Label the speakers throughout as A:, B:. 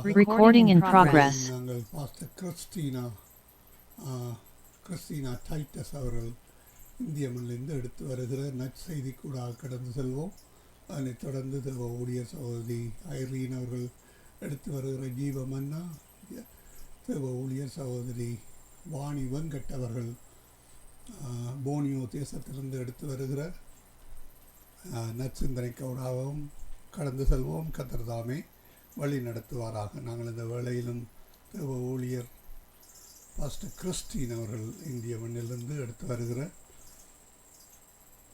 A: Recording in progress.
B: நாங்கள் pastor Christina Titus அவர்கள் இந்திய மண்ணிலிருந்து எடுத்து வருகிற நற்செய்தி கூட கடந்து செல்வோம். அதனைத் தொடர்ந்து தேவ ஊழியர் சகோதரி ஐரீன் அவர்கள் எடுத்து வருகிற ஜீவமன்னா, தேவ ஊழியர் சகோதரி வாணி வெங்கட் அவர்கள் போனியோ தேசத்திலிருந்து எடுத்து வருகிற நற்சிந்தனைக்கூடாகவும் கடந்து செல்வோம். கர்த்தர் தாமே வழி நடத்துவாராக. நாங்கள் இந்த வேளையிலும் தேவ ஊழியர் பாஸ்டர் கிறிஸ்டின் அவர்கள் இந்திய மண்ணிலிருந்து எடுத்து வருகிற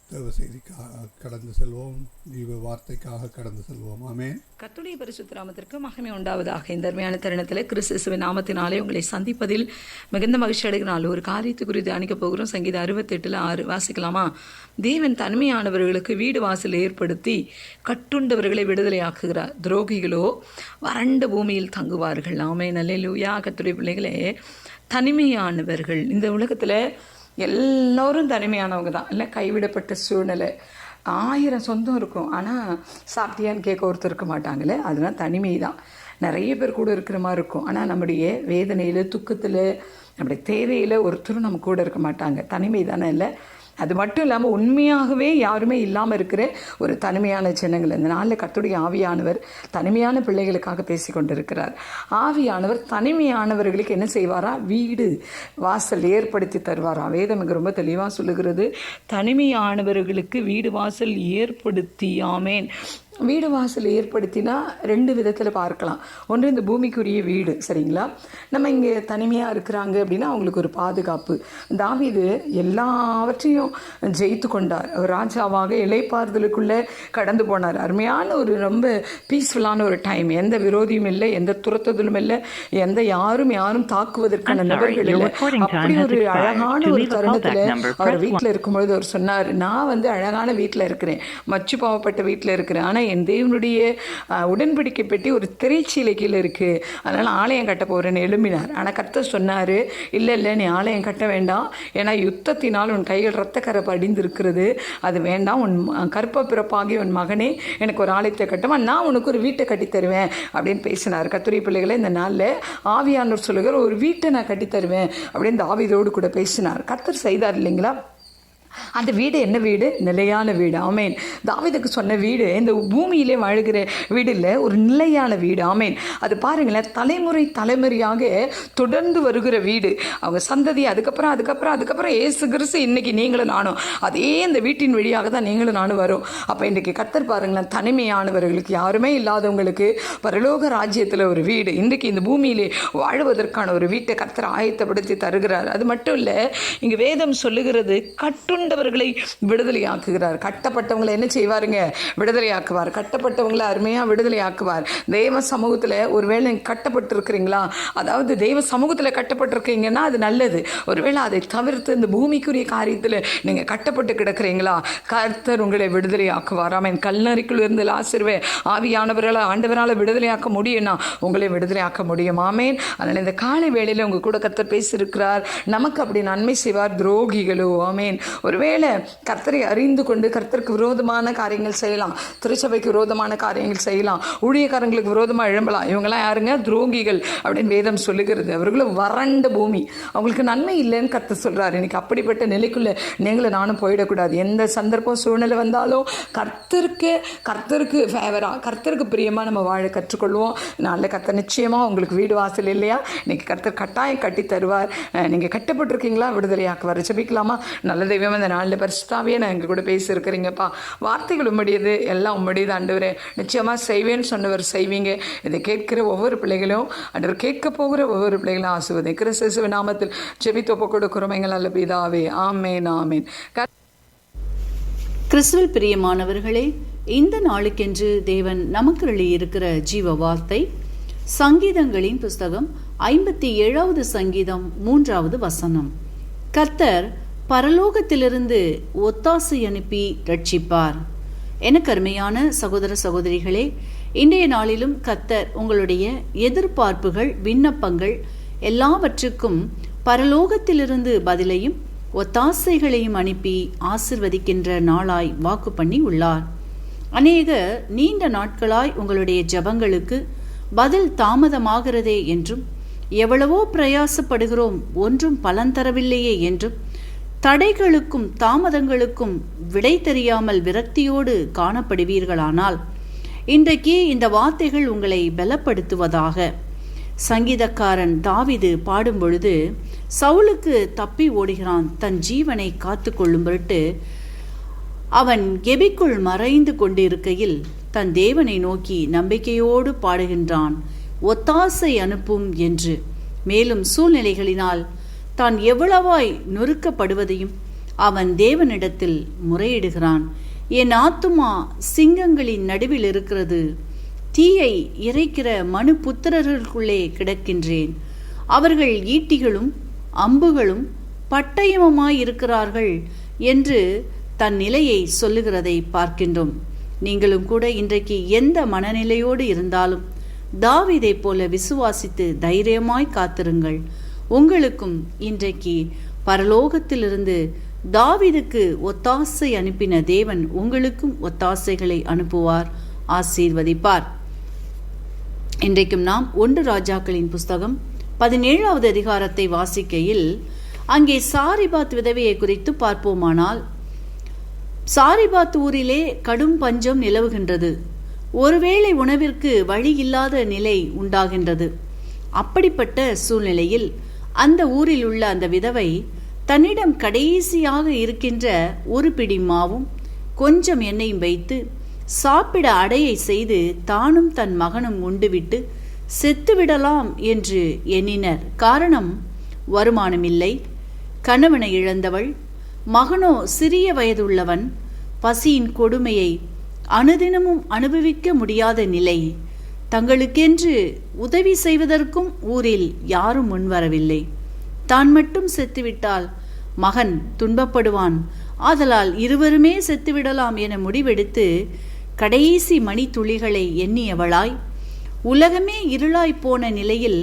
B: தேவ செய்திக்காக கடந்து செல்வோம், ஜீவ வார்த்தைக்காக கடந்து செல்வோம். ஆமென்.
C: கர்த்தருடைய பரிசுத்த நாமத்திற்கு மகிமை உண்டாவதாக. இந்த அருமையான தருணத்தில் கிறிஸ்துவின் நாமத்தினாலே உங்களை சந்திப்பதில் மிகுந்த மகிழ்ச்சி அடைகிறாள். ஒரு காரியத்தை குறித்து தியானிக்க போகிறோம். சங்கீதம் 68:6 வாசிக்கலாமா? தேவன் தனிமையானவர்களுக்கு வீடு வாசல் ஏற்படுத்தி கட்டுண்டவர்களை விடுதலையாக்குகிறார், துரோகிகளோ வறண்ட பூமியில் தங்குவார்கள். ஆமென். அல்லேலூயா. கர்த்தருடைய பிள்ளைகளே, தனிமையானவர்கள் இந்த உலகத்தில் எல்லோரும் தனிமையானவங்க தான் இல்லை. கைவிடப்பட்ட சூழ்நிலை, 1000 சொந்தம் இருக்கும், ஆனால் சாப்பிட்டியான்னு கேட்க ஒருத்தர் இருக்க மாட்டாங்களே, அதெல்லாம் தனிமை தான். நிறைய பேர் கூட இருக்கிற மாதிரி இருக்கும், ஆனால் நம்முடைய வேதனையில் துக்கத்தில் நம்முடைய தேவையில் ஒருத்தரும் நம்ம கூட இருக்க மாட்டாங்க. தனிமை தானே இல்லை? அது மட்டும் இல்லாமல் உண்மையாகவே யாருமே இல்லாமல் இருக்கிற ஒரு தனிமையான ஜனங்கள். இந்த நாளில் கர்த்தருடைய ஆவியானவர் தனிமையான பிள்ளைகளுக்காக பேசி கொண்டிருக்கிறார். ஆவியானவர் தனிமையானவர்களுக்கு என்ன செய்வாரா? வீடு வாசல் ஏற்படுத்தி தருவாரா. வேதம் இங்கே ரொம்ப தெளிவாக சொல்லுகிறது, தனிமையானவர்களுக்கு வீடு வாசல் ஏற்படுத்தி. ஆமேன். வீடு வாசல் ஏற்படுத்தினா 2 விதத்தில் பார்க்கலாம். ஒன்று, இந்த பூமிக்குரிய வீடு, சரிங்களா? நம்ம இங்கே தனிமையாக இருக்கிறாங்க அப்படின்னா அவங்களுக்கு ஒரு பாதுகாப்பு. தாவீது எல்லாவற்றையும் ஜெயித்து கொண்டார். ராஜாவாக இளைப்பாறுதலுக்குள்ளே கடந்து போனார். அருமையான ஒரு ரொம்ப பீஸ்ஃபுல்லான ஒரு டைம். எந்த விரோதியும் இல்லை, எந்த துரத்துதலும் இல்லை, எந்த யாரும் தாக்குவதற்கான நபர்கள் இல்லை. அப்படி ஒரு அழகான ஒரு தருணத்தில் அவர் வீட்டில் இருக்கும்பொழுது அவர் சொன்னார், நான் அழகான வீட்டில் இருக்கிறேன், மச்சு பாவப்பட்ட வீட்டில் இருக்கிறேன், ஆனால் என் தேவனுடைய உடன்படிக்கை பெட்டி ஒரு திரைச்சீலை கீழே இருக்குது, அதனால் ஆலயம் கட்ட போகிறேன்னு எழும்பினார். ஆனால் கர்த்தர் சொன்னார், இல்லை நீ ஆலயம் கட்ட வேண்டாம், ஏன்னா யுத்தத்தினால் உன் கைகள் இரத்தக்கரை படிந்திருக்கிறது, அது வேண்டாம். உன் கற்ப பிறப்பாகி உன் மகனே எனக்கு ஒரு ஆலயத்தை கட்டுவான், நான் உனக்கு ஒரு வீட்டை கட்டி தருவேன் அப்படின்னு பேசினார். கர்த்தருடைய பிள்ளைகளை, இந்த நாளில் ஆவியானவர் சொல்லுகிற ஒரு வீட்டை நான் கட்டி தருவேன் அப்படின்னு தாவீதோடு கூட பேசினார். கர்த்தர் செய்தார் இல்லைங்களா? அந்த வீடு என்ன வீடு? நிலையான வீடு. ஆமேன். தாவீதுக்கு சொன்ன வீடு இந்த பூமியிலே வாழ்கிற வீடு இல்லை, ஒரு நிலையான வீடு. ஆமேன். அது பாருங்களேன், தலைமுறையாக தொடர்ந்து வருகிற வீடு. அவங்க சந்ததி அதுக்கப்புறம் ஏசு கிறிஸ்து இன்னைக்கு நீங்களும் நானும் அதே இந்த வீட்டின் வழியாக தான் நீங்களும் நானும் வரும். அப்போ இன்றைக்கு கர்த்தர் பாருங்களேன், தனிமையானவர்களுக்கு, யாருமே இல்லாதவங்களுக்கு பரலோக ராஜ்யத்தில் ஒரு வீடு, இன்றைக்கு இந்த பூமியிலே வாழ்வதற்கான ஒரு வீட்டை கர்த்தர் ஆயத்தப்படுத்தி தருகிறார். அது மட்டும் இல்லை, இங்கே வேதம் சொல்லுகிறது, கட்டுண்டவர்களை விடுதலையாக்குகிறார். கட்டப்பட்டவங்களை என்ன செய்வாருங்க? விடுதலையாக்குவார். கட்டப்பட்டவங்களை அருமையாக விடுதலையாக்குவார். தெய்வ சமூகத்தில் ஒருவேளை நீங்கள் கட்டப்பட்டு இருக்கிறீங்களா? அதாவது தெய்வ சமூகத்தில் கட்டப்பட்டிருக்கீங்கன்னா அது நல்லது. ஒருவேளை அதை தவிர்த்து இந்த பூமிக்குரிய காரியத்தில் நீங்கள் கட்டப்பட்டு கிடக்கிறீங்களா? கர்த்தர் உங்களை விடுதலையாக்குவார். ஆமென். கல்லறைக்குள் இருந்து லாசருவே ஆவியானவரால் ஆண்டவரால் விடுதலையாக்க முடியும்னா உங்களை விடுதலையாக்க முடியும். ஆமென். அதனால் இந்த காலை வேளையில் உங்கள் கூட கர்த்தர் பேசியிருக்கிறார். நமக்கு அப்படி நன்மை செய்வார் துரோகிகளோ. ஆமென். ஒருவேளை கர்த்தரை அறிந்து கொண்டு கர்த்தருக்கு விரோதமான காரியங்கள் செய்யலாம், திருச்சபைக்கு விரோதமான காரியங்கள் செய்யலாம், ஊழியக்காரங்களுக்கு விரோதமாக எழும்பலாம். இவங்கெல்லாம் யாருங்க? துரோகிகள் அப்படின்னு வேதம் சொல்லுகிறது. அவர்களும் வறண்ட பூமி, அவங்களுக்கு நன்மை இல்லைன்னு கர்த்தர் சொல்கிறார். இன்னைக்கு அப்படிப்பட்ட நிலைக்குள்ளே நீங்களும் நானும் போயிடக்கூடாது. எந்த சந்தர்ப்பம் சூழ்நிலை வந்தாலும் கர்த்தருக்கு ஃபேவராக, கர்த்தருக்கு பிரியமாக நம்ம வாழ கற்றுக்கொள்வோம். நாளில் கர்த்தர் நிச்சயமாக உங்களுக்கு வீடு வாசல் இல்லையா, இன்னைக்கு கர்த்தர் கட்டாயம் கட்டி தருவார். நீங்கள் கட்டப்பட்டிருக்கீங்களா? விடுதலையாக்குவார். ஜெபிக்கலாமா? நல்ல தெய்வம், இந்த நாளில் பரிசுத்தாவே நான் எங்கள் கூட பேசியிருக்கிறீங்கப்பா. வார்த்தைகள் உம்முடையது, எல்லாம் உம்முடையது ஆண்டவரே. நிச்சயமாக செய்வேன்னு சொன்னவர் செய்வீங்க. இதை கேட்கிற ஒவ்வொரு பிள்ளைகளும் ஆண்டவர், கேட்க போகிற ஒவ்வொரு பிள்ளைகளும் ஆசீர்வதி கிறிஸ்து நாமத்தில் ஜெபித்து ஒப்புக் கொடுக்கிறோம் எங்கள் நல்ல பிதாவே. ஆமென். ஆமென்.
D: கிறிஸ்துவில் பிரியமானவர்களே, இந்த நாளுக்கென்று தேவன் நமக்கு இருக்கிற ஜீவ வார்த்தை சங்கீதங்களின் புஸ்தகம் 57வது சங்கீதம் 3வது வசனம். கர்த்தர் பரலோகத்திலிருந்து ஒத்தாசை அனுப்பி ரட்சிப்பார். எனக்கு அருமையான சகோதர சகோதரிகளே, இன்றைய நாளிலும் கர்த்தர் உங்களுடைய எதிர்பார்ப்புகள், விண்ணப்பங்கள் எல்லாவற்றுக்கும் பரலோகத்திலிருந்து பதிலையும் ஒத்தாசைகளையும் அனுப்பி ஆசிர்வதிக்கின்ற நாளாய் வாக்கு பண்ணி உள்ளார். அநேக நீண்ட நாட்களாய் உங்களுடைய ஜபங்களுக்கு பதில் தாமதமாகிறதே என்றும், எவ்வளவோ பிரயாசப்படுகிறோம் ஒன்றும் பலன் தரவில்லையே என்றும், தடைகளுக்கும் தாமதங்களுக்கும் விடை தெரியாமல் விரக்தியோடு காணப்படுவீர்களானால், இன்றைக்கு இந்த வார்த்தைகள் உங்களை பலப்படுத்துவதாக. சங்கீதக்காரன் தாவீது பாடும் பொழுது, சவுலுக்கு தப்பி ஓடுகிறான், தன் ஜீவனை காத்து கொள்ளும் பொருட்டு அவன் கெபிக்குள் மறைந்து கொண்டிருக்கையில் தன் தேவனை நோக்கி நம்பிக்கையோடு பாடுகின்றான், ஒத்தாசை அனுப்பும் என்று. மேலும் சூழ்நிலைகளினால் தான் எவ்வளவாய் நொறுக்கப்படுவதையும் அவன் தேவனிடத்தில் முறையிடுகிறான். என் ஆத்துமா சிங்கங்களின் நடுவில் இருக்கிறது, தீயை இறைக்கிற மனு புத்திரர்களுக்குள்ளே கிடக்கின்றேன். அவர்கள் ஈட்டிகளும் அம்புகளும் பட்டயமுமாயிருக்கிறார்கள் என்று தன் நிலையை சொல்லுகிறதை பார்க்கின்றோம். நீங்களும் கூட இன்றைக்கு எந்த மனநிலையோடு இருந்தாலும் தாவீதை போல விசுவாசித்து தைரியமாய் காத்திருங்கள். உங்களுக்கும் இன்றைக்கு பரலோகத்திலிருந்து தாவீதுக்கு ஒத்தாசை அனுப்பின தேவன் உங்களுக்கும் ஒத்தாசைகளை அனுப்புவார், ஆசீர்வதிப்பார். இன்றைக்கும் நாம் 1 ராஜாக்களின் புஸ்தகம் 17வது அதிகாரத்தை வாசிக்கையில் அங்கே சாரிபாத் விதவையை குறித்து பார்ப்போமானால், சாரிபாத் ஊரிலே கடும் பஞ்சம் நிலவுகின்றது. ஒருவேளை உணவிற்கு வழி இல்லாத நிலை உண்டாகின்றது. அப்படிப்பட்ட சூழ்நிலையில் அந்த ஊரில் உள்ள அந்த விதவை தன்னிடம் கடைசியாக இருக்கின்ற ஒரு பிடி மாவும் கொஞ்சம் எண்ணெயும் வைத்து சாப்பிட அடையை செய்து தானும் தன் மகனும் உண்டுவிட்டு செத்துவிடலாம் என்று எண்ணினர். காரணம், வருமானம் இல்லை, கணவனை இழந்தவள், மகனோ சிறிய வயதுள்ளவன், பசியின் கொடுமையை அனுதினமும் அனுபவிக்க முடியாத நிலை. தங்களுக்கென்று உதவி செய்வதற்கும் ஊரில் யாரும் முன்வரவில்லை. தான் மட்டும் செத்துவிட்டால் மகன் துன்பப்படுவான், ஆதலால் இருவருமே செத்துவிடலாம் என முடிவெடுத்து கடைசி மணித்துளிகளை எண்ணியவளாய், உலகமே இருளாய் போன நிலையில்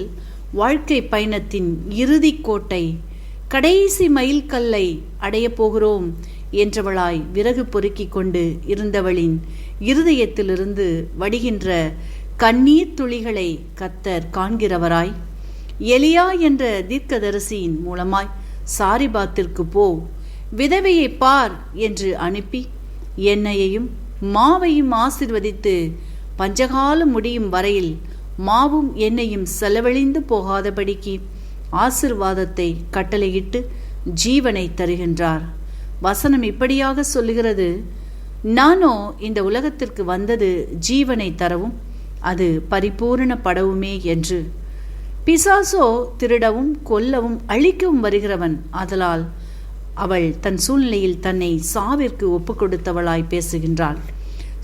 D: வாழ்க்கை பயணத்தின் இறுதி கோட்டை, கடைசி மைல்கல்லை அடையப் போகிறோம் என்றவளாய் விறகு பொறுக்கிக் கொண்டு இருந்தவளின் இருதயத்திலிருந்து வடிகின்ற கண்ணீர் துளிகளை கர்த்தர் காண்கிறவராய், எலியா என்ற தீர்க்கதரிசியின் மூலமாய் சாரிபாத்திற்கு போ, விதவையை பார் என்று அனுப்பி எண்ணெயையும் மாவையும் ஆசீர்வதித்து பஞ்சகாலம் முடியும் வரையில் மாவும் எண்ணெயும் செலவழிந்து போகாதபடிக்கு ஆசீர்வாதத்தை கட்டளையிட்டு ஜீவனை தருகின்றார். வசனம் இப்படியாக சொல்லுகிறது, நானோ இந்த உலகத்திற்கு வந்தது ஜீவனை தரவும் அது பரிபூரணப்படவுமே என்று. பிசாசோ திருடவும் கொல்லவும் அழிக்கவும் வருகிறவன். ஆதலால் அவள் தன் சூழ்நிலையில் தன்னை சாவிற்கு ஒப்பு கொடுத்தவளாய் பேசுகின்றாள்.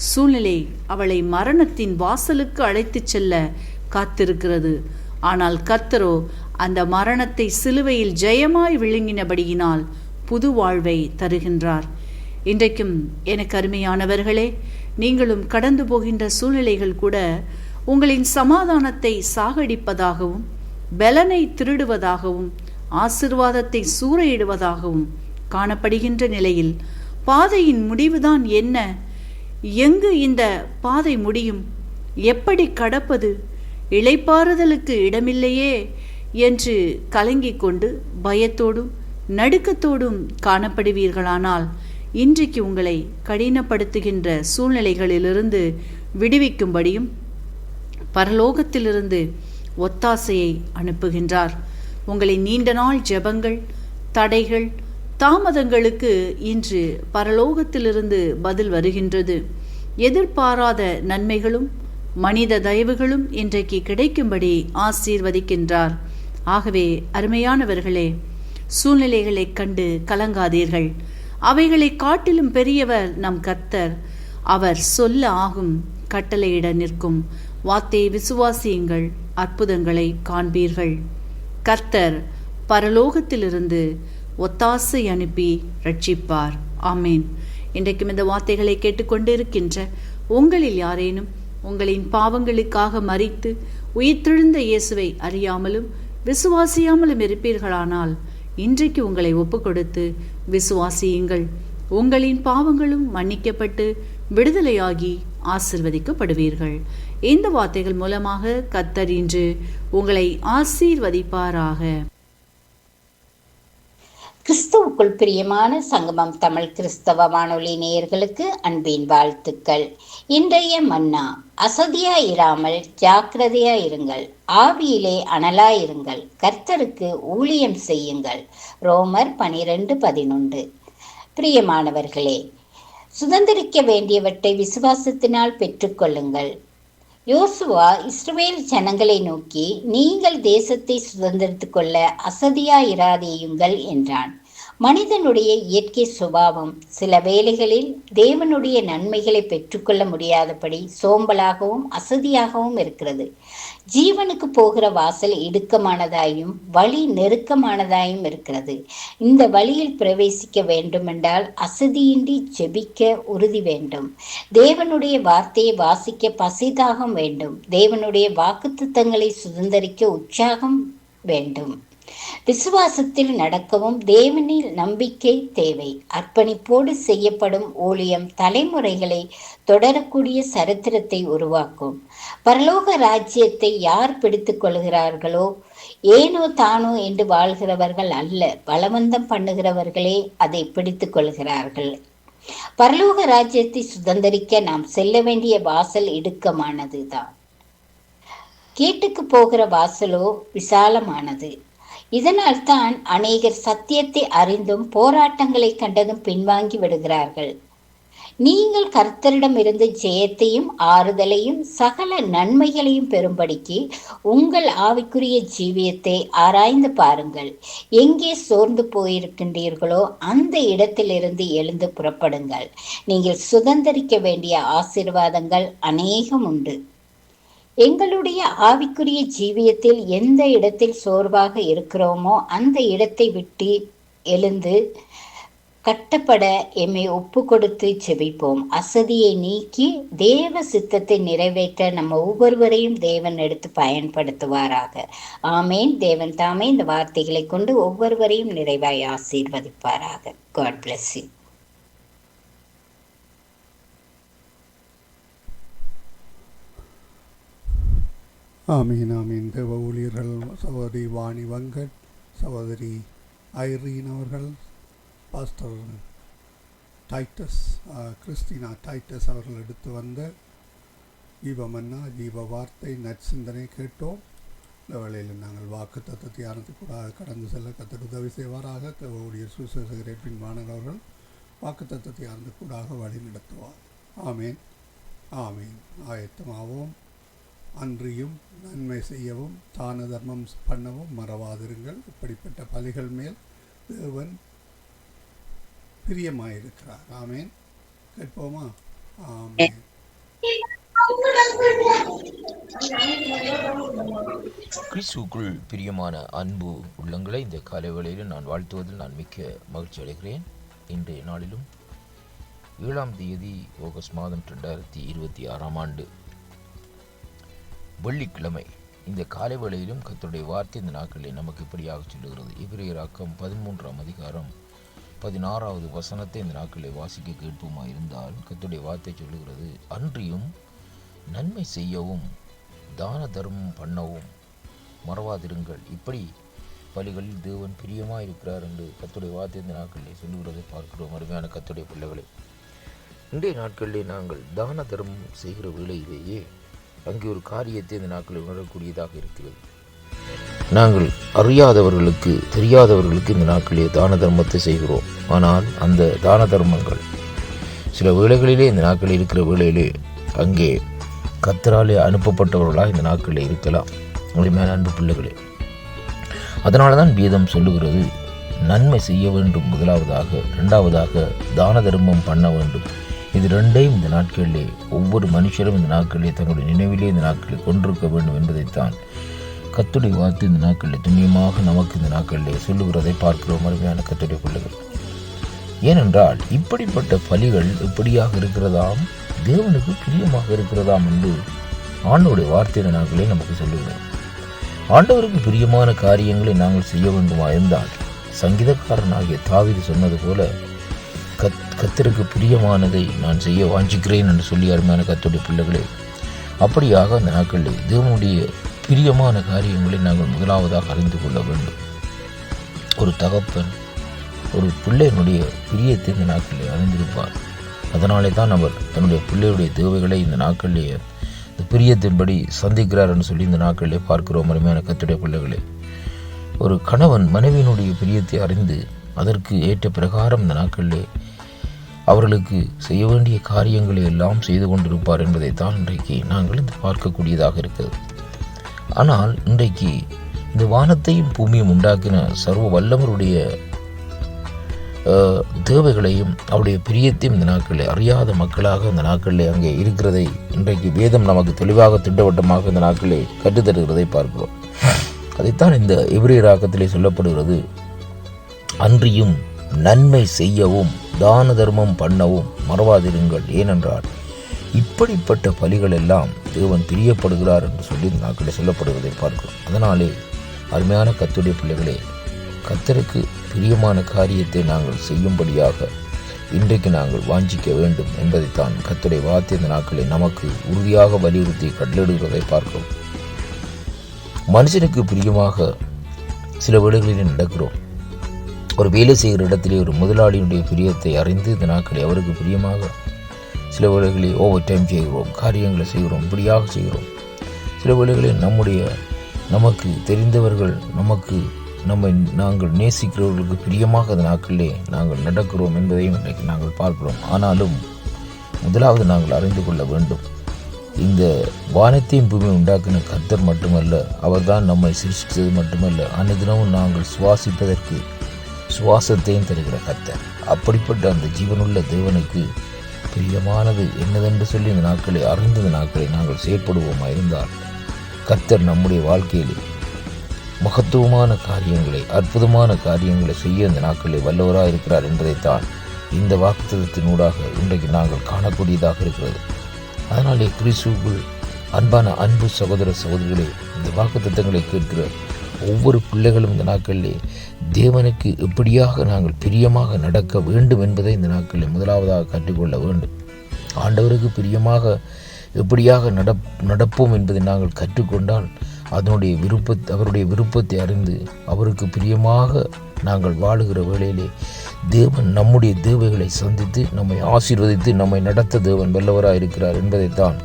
D: சூழ்நிலை அவளை மரணத்தின் வாசலுக்கு அழைத்துச் செல்ல காத்திருக்கிறது. ஆனால் கர்த்தரோ அந்த மரணத்தை சிலுவையில் ஜெயமாய் விழுங்கினபடியினால் புது வாழ்வை தருகின்றார். இன்றைக்கும் எனக்கு அருமையானவர்களே, நீங்களும் கடந்து போகின்ற சூழ்நிலைகள் கூட உங்களின் சமாதானத்தை சாகடிப்பதாகவும், பலனை திருடுவதாகவும், ஆசீர்வாதத்தை சூறையிடுவதாகவும் காணப்படுகின்ற நிலையில் பாதையின் முடிவுதான் என்ன? எங்கு இந்த பாதை முடியும்? எப்படி கடப்பது? இளைப்பாறுதலுக்கு இடமில்லையே என்று கலங்கிக் கொண்டு பயத்தோடும் நடுக்கத்தோடும் காணப்படுவீர்களானால், இன்றைக்கு உங்களை கடினப்படுத்துகின்ற சூழ்நிலைகளிலிருந்து விடுவிக்கும்படியும் பரலோகத்திலிருந்து ஒத்தாசையை அனுப்புகின்றார். உங்களின் நீண்ட நாள் ஜெபங்கள், தடைகள், தாமதங்களுக்கு இன்று பரலோகத்திலிருந்து பதில் வருகின்றது. எதிர்பாராத நன்மைகளும் மனித தயவுகளும் இன்றைக்கு கிடைக்கும்படி ஆசீர்வதிக்கின்றார். ஆகவே அருமையானவர்களே, சூழ்நிலைகளை கண்டு கலங்காதீர்கள். அவைகளை காட்டிலும் பெரியவர் நம் கர்த்தர். அவர் சொல்ல ஆகும், கட்டளையிட நிற்கும். வார்த்தையை விசுவாசியுங்கள், அற்புதங்களை காண்பீர்கள். கர்த்தர் பரலோகத்திலிருந்து ஒத்தாசை அனுப்பி ரட்சிப்பார். ஆமேன். இன்றைக்கும் இந்த வார்த்தைகளை கேட்டுக்கொண்டிருக்கின்ற உங்களில் யாரேனும் உங்களின் பாவங்களுக்காக மரித்து உயிர்த்தெழுந்த இயேசுவை அறியாமலும் விசுவாசியாமலும் இருப்பீர்களானால், இன்றைக்கு உங்களை ஒப்பு கொடுத்து விசுவாசியுங்கள். உங்களின் பாவங்களும் மன்னிக்கப்பட்டு விடுதலையாகி ஆசிர்வதிக்கப்படுவீர்கள். இந்த வார்த்தைகள் மூலமாக கர்த்தர் இன்று உங்களை ஆசீர்வதிப்பாராக.
A: கிறிஸ்துவுக்குள் பிரியமான சங்கமம் தமிழ் கிறிஸ்தவ வானொலி நேயர்களுக்கு அன்பின் வாழ்த்துக்கள். இன்றைய மன்னா: அசதியாயிராமல் ஜாக்கிரதையாயிருங்கள், ஆவியிலே அனலாயிருங்கள், கர்த்தருக்கு ஊழியம் செய்யுங்கள். ரோமர் 12:11. பிரியமானவர்களே, சுதந்திரிக்க வேண்டியவற்றை விசுவாசத்தினால் பெற்றுக்கொள்ளுங்கள். யோசுவா இஸ்ரவேல் ஜனங்களை நோக்கி, நீங்கள் தேசத்தை சுதந்திரித்துக் கொள்ள அசதியாயிராதேயுங்கள் என்றான். மனிதனுடைய இயற்கை சுபாவம் சில வேளைகளில் தேவனுடைய நன்மைகளை பெற்றுக்கொள்ள முடியாதபடி சோம்பலாகவும் அசதியாகவும் இருக்கிறது. ஜீவனுக்கு போகிற வாசல் இடுக்கமானதாயும் வழி நெருக்கமானதாயும் இருக்கிறது. இந்த வழியில் பிரவேசிக்க வேண்டுமென்றால் அசதியின்றி ஜெபிக்க உறுதி வேண்டும். தேவனுடைய வார்த்தையை வாசிக்க பசிதாகம் வேண்டும். தேவனுடைய வாக்குத்தத்தங்களை சுதந்திரிக்க உற்சாகம் வேண்டும். விசுவாசத்தில் நடக்கவும் தேவனில் நம்பிக்கை தேவை. அர்ப்பணிப்போடு செய்யப்படும் ஊழியம் தலைமுறைகளை தொடரக்கூடிய சரித்திரத்தை உருவாக்கும். பரலோக ராஜ்யத்தை யார் பிடித்துக் கொள்கிறார்களோ, ஏனோ தானோ என்று வாழ்கிறவர்கள் அல்ல, பலவந்தம் பண்ணுகிறவர்களே அதை பிடித்துக் கொள்கிறார்கள். பரலோக ராஜ்யத்தை சுதந்திரிக்க நாம் செல்ல வேண்டிய வாசல் இடுக்கமானதுதான். கேட்டுக்கு போகிற வாசலோ விசாலமானது. இதனால் தான் அநேகர் சத்தியத்தை அறிந்தும் போராட்டங்களை கண்டதும் பின்வாங்கி விடுகிறார்கள். நீங்கள் கர்த்தரிடமிருந்து ஜெயத்தையும் ஆறுதலையும் சகல நன்மைகளையும் பெறும்படிக்கு உங்கள் ஆவிக்குரிய ஜீவியத்தை ஆராய்ந்து பாருங்கள். எங்கே சோர்ந்து போயிருக்கின்றீர்களோ அந்த இடத்திலிருந்து எழுந்து புறப்படுங்கள். நீங்கள் சுதந்திரிக்க வேண்டிய ஆசீர்வாதங்கள் அநேகம் உண்டு. எங்களுடைய ஆவிக்குரிய ஜீவியத்தில் எந்த இடத்தில் சோர்வாக இருக்கிறோமோ அந்த இடத்தை விட்டு எழுந்து கட்டப்பட எம்மை ஒப்பு கொடுத்து செபிப்போம். அசதியை நீக்கி தேவ சித்தத்தை நிறைவேற்ற நம்ம ஒவ்வொருவரையும் தேவன் எடுத்து பயன்படுத்துவாராக. ஆமேன். தேவன் தாமே இந்த வார்த்தைகளை கொண்டு ஒவ்வொருவரையும் நிறைவாய் ஆசீர்வதிப்பாராக. God bless you.
B: ஆமீன் ஆமீன். தேவ ஊழியர்கள் சகோதரி வாணி வெங்கட், சகோதரி ஐரீன் அவர்கள், பாஸ்டர் டைட்டஸ் கிறிஸ்டினா டைட்டஸ் அவர்கள் எடுத்து வந்த ஜீவமன்னா ஜீவ வார்த்தை நற்சிந்தனை கேட்டோம். இந்த வேளையில் நாங்கள் வாக்கு தத்துவ தியானத்துக்கூடாக கடந்து செல்ல கர்த்தர் உதவி செய்வாராக. தேவ ஊழியர் சுசேஷகரை பின்வாணர் அவர்கள் வாக்கு தத்துவ தியானத்துக்கூடாக வழி நடத்துவார். ஆமீன் ஆமீன். ஆயத்தமாவோம். அன்றியும் நன்மை செய்யவும் தான தர்மம் பண்ணவும் மறவாதிருங்கள். இப்படிப்பட்ட பலிகள் மேல் தேவன் பிரியமாயிருக்கிறார். ஆமேன். கேட்போமா? ஆமேன்.
E: கிறிஸ்துவுக்குள் பிரியமான அன்பு உள்ளங்களை இந்த காலை வேளையில் நான் வாழ்த்துவதில் நான் மிக்க மகிழ்ச்சி அடைகிறேன். இன்றைய நாளிலும் 7ஆம் தேதி ஆகஸ்ட் மாதம் 2026ஆம் ஆண்டு வெள்ளிக்கிழமை இந்த காலை வேளையிலும் கர்த்தருடைய வார்த்தை இந்த நாட்களில் நமக்கு இப்படியாக சொல்லுகிறது. எபிரேயராக்கம் 13ஆம் அதிகாரம் 16வது வசனத்தை இந்த நாட்களில் வாசிக்க கேட்போமா இருந்தால் கர்த்தருடைய வார்த்தை சொல்லுகிறது, அன்றியும் நன்மை செய்யவும் தான தர்மம் பண்ணவும் மறவாதிருங்கள். இப்படி பலிகளில் தேவன் பிரியமாக இருக்கிறார் என்று கர்த்தருடைய வார்த்தை இந்த நாட்களில் சொல்லுகிறதை பார்க்கிறோம். அருமையான கர்த்தருடைய பிள்ளைகளை, இன்றைய நாட்களிலே நாங்கள் தான தர்மம் செய்கிற வேளையிலேயே அங்கே ஒரு காரியத்தை இந்த நாட்களில் உணரக்கூடியதாக இருக்கிறது. நாங்கள் அறியாதவர்களுக்கு தெரியாதவர்களுக்கு இந்த நாட்களிலே தான தர்மத்தை செய்கிறோம். ஆனால் அந்த தான தர்மங்கள் சில வேளைகளிலே இந்த நாட்களில் இருக்கிற வேளையிலே அங்கே கர்த்தராலே அனுப்பப்பட்டவர்களாக இந்த நாட்களில் இருக்கலாம். உண்மையான அன்பு பிள்ளைகளே, அதனால தான் வேதம் சொல்லுகிறது, நன்மை செய்ய வேண்டும் முதலாவதாக, இரண்டாவதாக தான தர்மம் பண்ண வேண்டும். இது ரெண்டையும் இந்த நாட்களிலே ஒவ்வொரு மனுஷரும் இந்த நாட்களிலே தன்னுடைய நினைவிலே இந்த நாட்களில் கொண்டிருக்க வேண்டும் என்பதைத்தான் கர்த்தருடைய வார்த்தை இந்த நாட்களில் துணியமாக நமக்கு இந்த நாட்களிலே சொல்லுகிறதை பார்க்கிறோம். அருமையான கர்த்தருடைய பிள்ளைகள், ஏனென்றால் இப்படிப்பட்ட பலிகள் எப்படியாக இருக்கிறதாம், தேவனுக்கு பிரியமாக இருக்கிறதாம் என்று ஆண்டவருடைய வார்த்தை இந்த நாட்களே நமக்கு சொல்லுகிறோம். ஆண்டவருக்கு பிரியமான காரியங்களை நாங்கள் செய்ய வேண்டுமா இருந்தால் சங்கீதக்காரனாகிய தாவீது சொன்னது போல கர்த்தருக்கு பிரியமானதை நான் செய்ய வாஞ்சிக்கிறேன் என்று சொல்லி, அருமையான கர்த்தருடைய பிள்ளைகளே, அப்படியாக அந்த நாட்களில் தேவனுடைய பிரியமான காரியங்களை நாங்கள் முதலாவதாக அறிந்து கொள்ள வேண்டும். ஒரு தகப்பன் ஒரு பிள்ளையினுடைய பிரியத்தை இந்த நாட்களில் அறிந்திருப்பார். அதனாலே தான் அவர் தன்னுடைய பிள்ளையுடைய தேவைகளை இந்த நாட்களிலேயே இந்த பிரியத்தின்படி சந்திக்கிறார் என்று சொல்லி இந்த நாட்களிலே பார்க்கிறோம். அருமையான கர்த்தருடைய பிள்ளைகளே, ஒரு கணவன் மனைவியினுடைய பிரியத்தை அறிந்து அதற்கு ஏற்ற பிரகாரம் இந்த நாட்களிலே அவர்களுக்கு செய்ய வேண்டிய காரியங்களை எல்லாம் செய்து கொண்டிருப்பார் என்பதைத்தான் இன்றைக்கு நாங்கள் பார்க்கக்கூடியதாக இருக்கிறது. ஆனால் இன்றைக்கு இந்த வானத்தையும் பூமியும் உண்டாக்கின சர்வ வல்லவருடைய தேவைகளையும் அவருடைய பிரியத்தையும் இந்த நாட்களில் அறியாத மக்களாக இந்த நாட்களில் அங்கே இருக்கிறதை இன்றைக்கு வேதம் நமக்கு தெளிவாக திட்டவட்டமாக இந்த நாட்களில் கற்றுத்தருகிறதை பார்க்கிறோம். அதைத்தான் இந்த எபிரேயர் ஆக்கத்திலே சொல்லப்படுகிறது. அன்றியும் நன்மை செய்யவும் தான தர்மம் பண்ணவும் மறவாதிருங்கள், ஏனென்றால் இப்படிப்பட்ட பலிகள் எல்லாம் தேவன் பிரியப்படுகிறார் என்று சொல்லி இந்த நாட்களில் சொல்லப்படுவதை பார்க்கிறோம். அதனாலே அருமையான கர்த்தருடைய பிள்ளைகளே, கர்த்தருக்கு பிரியமான காரியத்தை நாங்கள் செய்யும்படியாக இன்றைக்கு நாங்கள் வாஞ்சிக்க வேண்டும் என்பதைத்தான் கர்த்தருடைய வார்த்தை இந்த நாட்களில் நமக்கு உறுதியாக வலியுறுத்தி கட்டளையிடுகிறதை பார்க்கிறோம். மனுஷனுக்கு பிரியமாக சில வேளைகளில் நடக்கிறோம். ஒரு வேலை செய்கிற இடத்திலே ஒரு முதலாளியுடைய பிரியத்தை அறிந்து இந்த நாட்களை அவருக்கு பிரியமாக சில வேளைகளில் ஓவர் டைம் செய்கிறோம், காரியங்களை செய்கிறோம், இப்படியாக செய்கிறோம். சில வேளைகளில் நமக்கு தெரிந்தவர்கள் நாங்கள் நேசிக்கிறவர்களுக்கு பிரியமாக அந்த நாட்களிலே நாங்கள் நடக்கிறோம் என்பதையும் இன்றைக்கு நாங்கள் பார்க்கிறோம். ஆனாலும் முதலாவது நாங்கள் அறிந்து கொள்ள வேண்டும், இந்த வானத்தையும் பூமியை உண்டாக்கின கர்த்தர் மட்டுமல்ல, அவர்தான் நம்மை சிருஷ்டித்தது மட்டுமல்ல, அனுதினமும் நாங்கள் சுவாசிப்பதற்கு சுவாசத்தையும் தருகிற கர்த்தர். அப்படிப்பட்ட அந்த ஜீவனுள்ள தேவனுக்கு பிரியமானது என்னதென்று சொல்லி இந்த நாட்களை அறிந்த நாட்களை நாங்கள் செயற்படுவோமா இருந்தால் கர்த்தர் நம்முடைய வாழ்க்கையிலே மகத்துவமான காரியங்களை, அற்புதமான காரியங்களை செய்ய இந்த நாட்களில் வல்லவராக இருக்கிறார் என்பதைத்தான் இந்த வாக்குத்தத்தத்தினூடாக இன்றைக்கு நாங்கள் காணக்கூடியதாக இருக்கிறது. அதனாலே கிறிஸ்துவுக்குள் அன்பான அன்பு சகோதர சகோதரிகளே, இந்த வாக்குத்தத்தங்களை கேட்கிற ஒவ்வொரு பிள்ளைகளும் இந்த நாட்களிலே தேவனுக்கு எப்படியாக நாங்கள் பிரியமாக நடக்க வேண்டும் என்பதை இந்த நாட்களில் முதலாவதாக கற்றுக்கொள்ள வேண்டும். ஆண்டவருக்கு பிரியமாக எப்படியாக நடப்போம் என்பதை நாங்கள் கற்றுக்கொண்டால் அவருடைய விருப்பத்தை அறிந்து அவருக்கு பிரியமாக நாங்கள் வாழுகிற வேளையிலே தேவன் நம்முடைய தேவைகளை சந்தித்து நம்மை ஆசீர்வதித்து நம்மை நடத்த தேவன் வல்லவராக இருக்கிறார் என்பதைத்தான்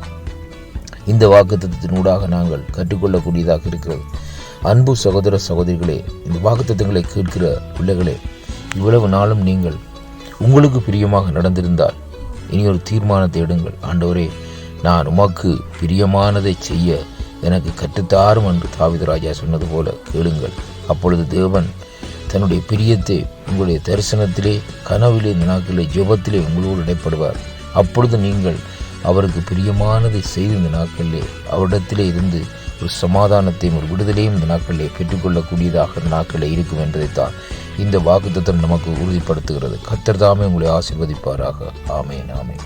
E: இந்த வாக்குத்தத்தத்தினூடாக நாங்கள் கற்றுக்கொள்ளக்கூடியதாக இருக்கிறது. அன்பு சகோதர சகோதரிகளே, இந்த வாக்குத்தத்தங்களை கேட்கிற பிள்ளைகளே, இவ்வளவு நாளும் நீங்கள் உங்களுக்கு பிரியமாக நடந்திருந்தால் இனி ஒரு தீர்மானத்தை எடுங்கள். ஆண்டவரே, நான் உமக்கு பிரியமானதை செய்ய எனக்கு கற்றுத்தாரும் என்று தாவீது ராஜா சொன்னது போல கேளுங்கள். அப்பொழுது தேவன் தன்னுடைய பிரியத்தை உங்களுடைய தரிசனத்திலே, கனவிலே, இந்த நாட்களிலே, ஜெபத்திலே உங்களோடு இடைப்படுவார். அப்பொழுது நீங்கள் அவருக்கு பிரியமானதை செய்து இந்த நாட்களிலே அவரிடத்திலே இருந்து ஒரு சமாதானத்தையும் ஒரு விடுதலையும் இந்த நாட்களிலே பெற்றுக்கொள்ளக்கூடியதாக நாட்களிலே இருக்கும் என்பதைத்தான் இந்த வாக்குத்தத்தம் நமக்கு உறுதிப்படுத்துகிறது. கர்த்தர் தாமே உங்களை ஆசீர்வதிப்பாராக. ஆமென், ஆமென்.